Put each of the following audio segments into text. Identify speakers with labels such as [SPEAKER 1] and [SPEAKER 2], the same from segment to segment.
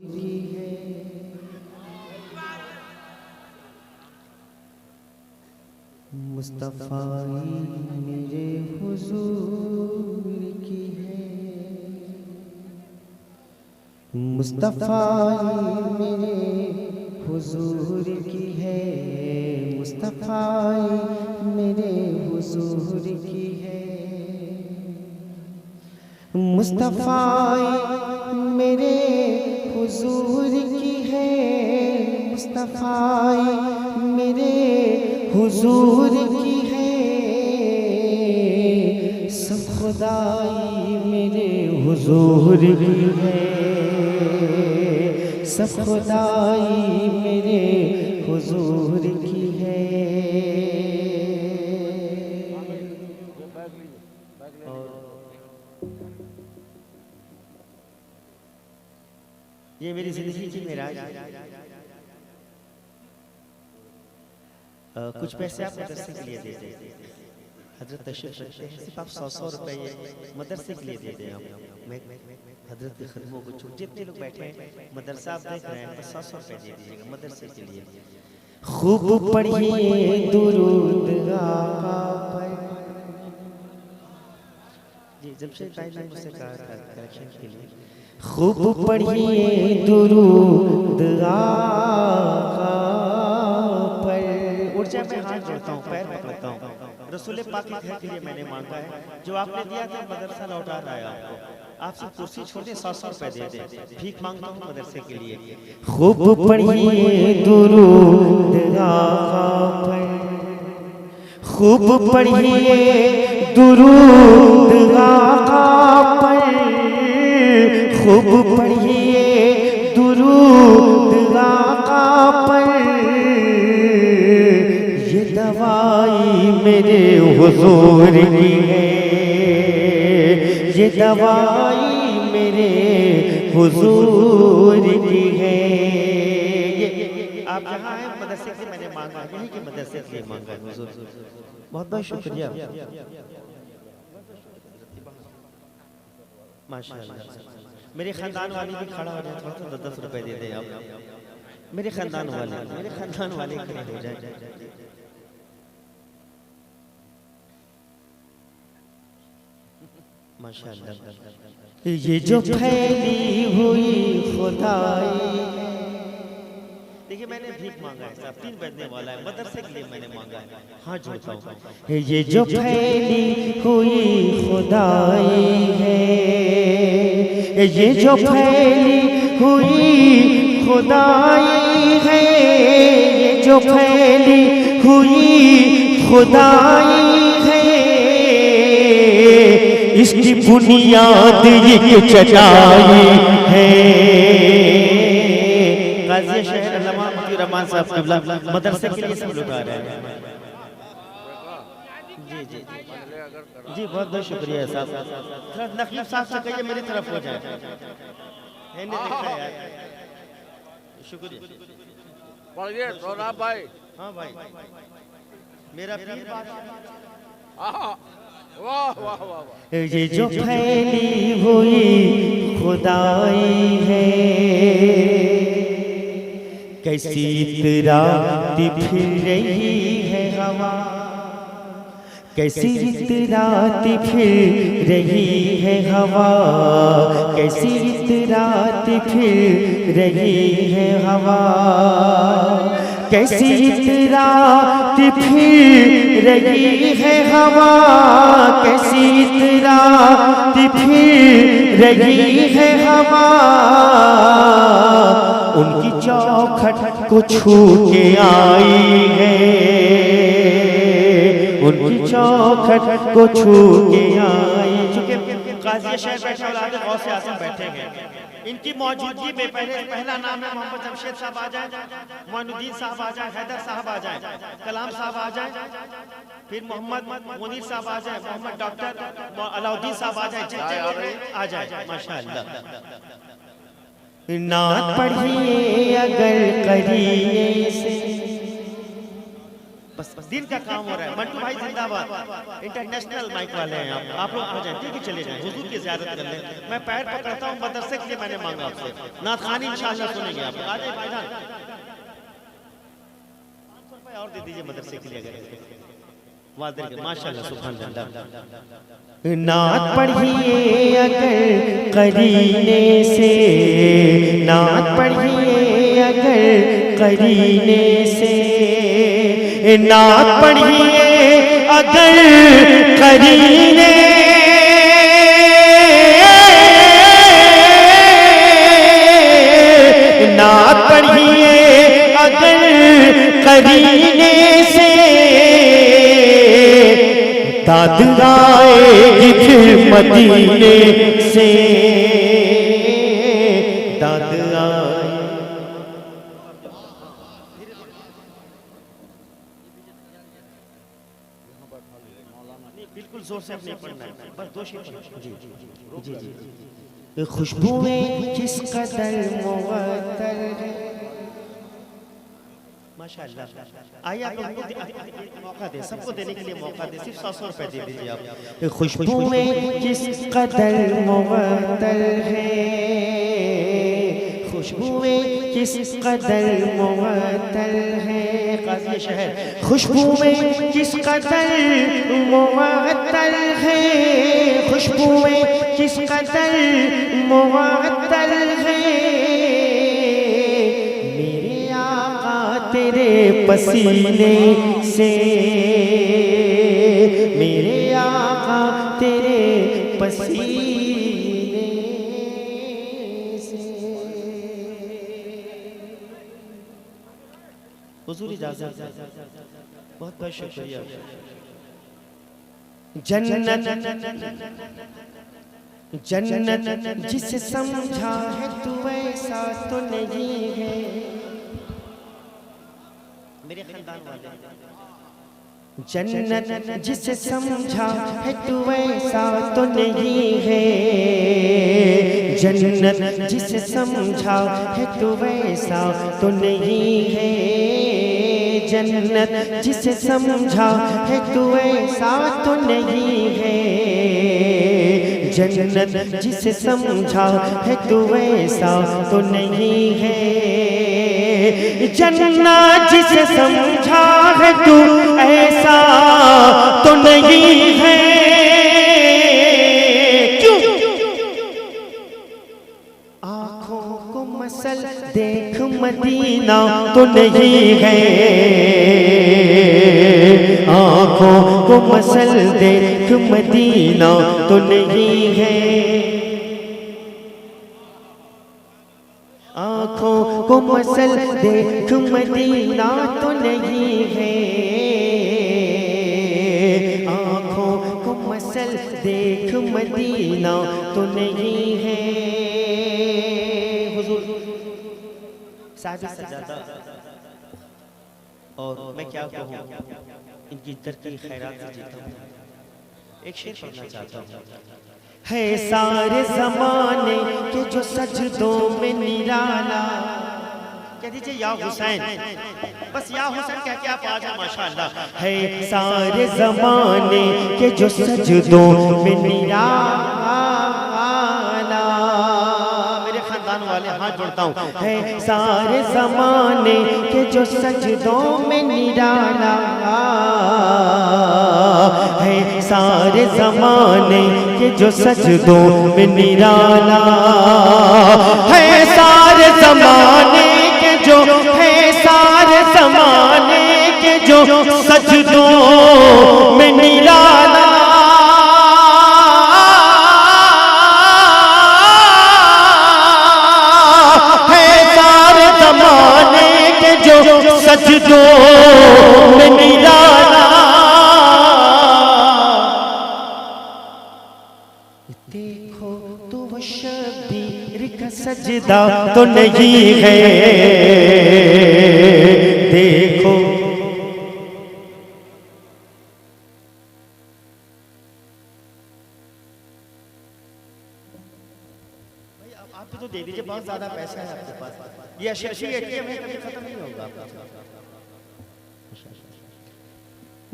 [SPEAKER 1] की है मुस्तफ़ाई मेरे हुजूर की है, मुस्तफ़ाई मेरे हुजूर की है, मुस्तफ़ाई मेरे हुजूर की है, मुस्तफ़ाई मेरे हुजूर की है, मुस्तफ़ाई मेरे हुजूर की है, सब खुदाई मेरे हुजूर की है, सब खुदाई मेरे हुजूर की है। ये मेरी जिंदगी की मेराज। कुछ पैसे आप मदरसे के लिए दे दें, हजरत तशरीफ रखते हैं, सिर्फ आप 100 रुपए ये मदरसे के लिए दे दें। आप मैं हजरत के खदमों को छूट, जितने लोग बैठे हैं मदरसा आप देख रहे हैं, बस 100 रुपए दे दीजिएगा मदरसे के लिए। खूब पढ़िए दुरूद आका पर। जी जमशेद भाई ने मुझसे कहा था करेक्शन के लिए, खूब पढ़िए दुरूद आका पर। उठ जाए, मैं हाथ जोड़ता हूँ, पैर पकड़ता हूँ। रसूल पाक के घर के लिए मैंने मांगा है, जो आपने दिया था मदरसा लौटा रहा है आपको। आपसे कुर्सी छोड़ दे, 100 रुपए दे दे, भीख मांगता हूँ मदरसे के लिए। खूब पढ़िए दुरूद आका पर, खूब पढ़िए दुरूद आका पर, खूब पढ़िए दुरूद आका पर। ये दवाई मेरे हुजूर की है, ये दवाई मेरे हुजूर की है। आप जहाँ हैं मदरसे से मैंने मांगा, यही कि मदरसे से मांगा है हुजूर। बहुत बहुत शुक्रिया माशाअल्लाह। मेरे खानदान वाले भी खड़ा हो जाए, थोड़ा सा 10 रुपए दे दें आप। मेरे खानदान वाले खड़े हो जाए। माशाअल्लाह। ये जो फैली हुई खुदाई, देखिए मैंने भीख मांगा है साहब, 3 बजने वाला है, मदरसे के लिए मैंने मांगा है, हाँ जोड़ता हूँ। ये जो फैली हुई खुदाई है, ये जो फैली हुई खुदाई है, ये जो फैली हुई खुदाई है, इसकी बुनियाद ये चटाई है। गाज़ी शहर अल्लामा मुफ्ती रहमान साहब क़िबला मदरसे के लिए सब लोग आ रहे हैं। जी जी जी बहुत बहुत शुक्रिया साहब। नकीब साहब से कहिए मेरी तरफ हो जाए। शुक्रिया
[SPEAKER 2] पढ़िए सोनाब भाई।
[SPEAKER 1] हाँ भाई, मेरा पीर बात।
[SPEAKER 2] वाह वाह वाह।
[SPEAKER 1] ये जो फैली हुई खुदाई है, कैसी इतराती फिर रही है हवा, कैसी इतराती फिर रही है हवा, कैसी इतराती फिर रही है हवा, कैसी इतराती फिर रही है हवा, कैसी इतराती फिर रही है हवा। उनकी चौखट को छू के आई है, उनकी चौखट को छू के आई। चूंकि गाज़ी शहर बैठे औलाद गौसे आज़म बैठे हैं, इनकी मौजूदगी में पहला नाम है मोहम्मद जमशेद साहब आ जाए, मोइनुद्दीन साहब आ जाए, हैदर साहब आ जाए, कलाम साहब आ जाए, फिर मोहम्मद मुनीर साहब आ जाए, मोहम्मद डॉक्टर अलाउद्दीन साहब आ जाए, आ जाए माशाअल्लाह। नात पढ़िए अगर करिए से, बस दिन का काम हो रहा है। मंटू भाई जिंदाबाद, इंटरनेशनल माइक वाले हैं आप लोग आ जाए, ठीक है चले जाए, हुजूर की ज़ियारत कर लें। मैं पैर पकड़ता हूँ, मदरसे के लिए मैंने मांगा आपसे, नात खानी इंशाअल्लाह सुनेंगे आप। आ जाए भाईजान, 500 रुपए और दे दीजिए मदरसे के लिए अगर वादर के। माशाअल्लाह सुभान अल्लाह। नात पढ़िए अगर करीने से, नात पढ़िए अगर करीने से, नात पढ़िए अगर करीने, नात पढ़िए अगर करीने से, दाद आएगी फिर मदीने से, दाद आए। बिल्कुल जोर से अपने पढ़ना है, बस 2 शेर जी जी जी जी। खुशबुएं किस कदर मुअत्तर है, माशाअल्लाह। आइए आप लोगों को मौका दे, सबको देने के लिए मौका दे, सिर्फ 100 रुपए दे दीजिए आप। खुशबुएं किस कदर मुअत्तर है, खुशबुएं किस कदर मुअत्तर है, काज़ी शहर। खुशबुएं किस कदर मुअत्तर है, खुशबुएं किस कदर मुअत्तर है, तेरे पसीने से, मेरे आका तेरे पसीने से। हुजूर इजाज़त, बहुत बहुत शुक्रिया। जन्नत जन्नत जिसे समझा है तू वैसा तो नहीं है, मेरे खानदान वाले। जन्नत जिसे समझा है तू वैसा तो नहीं है, जन्नत जिसे समझा है तू वैसा तो नहीं है, जन्नत जिसे समझा है तू वैसा तो नहीं है, जन्नत जिसे समझा है तू वैसा तो नहीं है, जन्नत जिसे समझा है तू ऐसा तो नहीं है। क्यों? आँखों को मसल देख मदीना तो नहीं है, आँखों को मसल देख मदीना तो नहीं है, आँखों को मसल देख मदीना तो नहीं है, आँखों को मसल देख मदीना तो नहीं है। हुजूर साहिब सजादा, और मैं क्या कहूँ, इनकी इज्जत की खैरात से जीता हूँ। एक शेर पढ़ना चाहता हूँ। है सारे जमाने के जो सजदों में निराला, कह दीजिए या हुसैन, बस या हुसैन कह के आप आ जाओ माशाअल्लाह। है सारे जमाने के जो सजदों में निराला, मेरे खानदान वाले हाथ जोड़ता हूँ। है सारे जमाने के जो सजदों में निराला, है सारे जमाने के जो सजदों में निराला, है सारे जमाने के जो, है सारे जमाने के जो सजदों में निराला, है सारे जमाने के जो सजदों में निराला। देखो तो वो शबीर का सजदा तो नहीं है, देखो आप तो दे दीजिए, बहुत ज्यादा पैसा है आपके पास। ये अशर्फी एटीएम है, कभी खत्म नहीं होगा।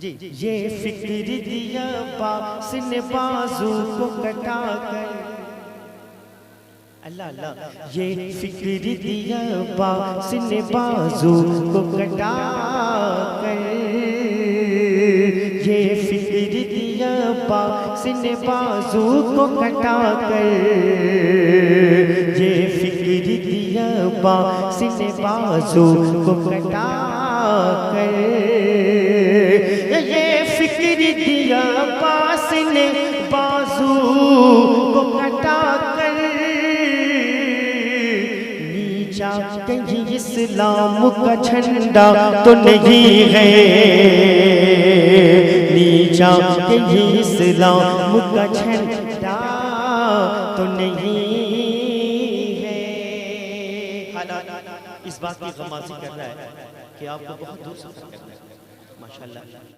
[SPEAKER 1] जी ये फिक्र दिया बास ने बाजू को कटा कर, अल्लाह अल्लाह, ये फिक्र दिया बास ने बाजू को कटा कर, ये फिक्र दिया बास ने बाजू को कटा कर, ये फिक्र दिया बास ने बाजू को कटा कर, ये फिक्र दिया बास ने बाजू को कटा कर, नीचा कहीं इस्लाम का झंडा तो नहीं है, नीचा कहीं इस्लाम का झंडा तो नहीं है। हालात इस बात की गमाज़ी कर रहा है कि आपको बहुत दूर से करना है माशाअल्लाह।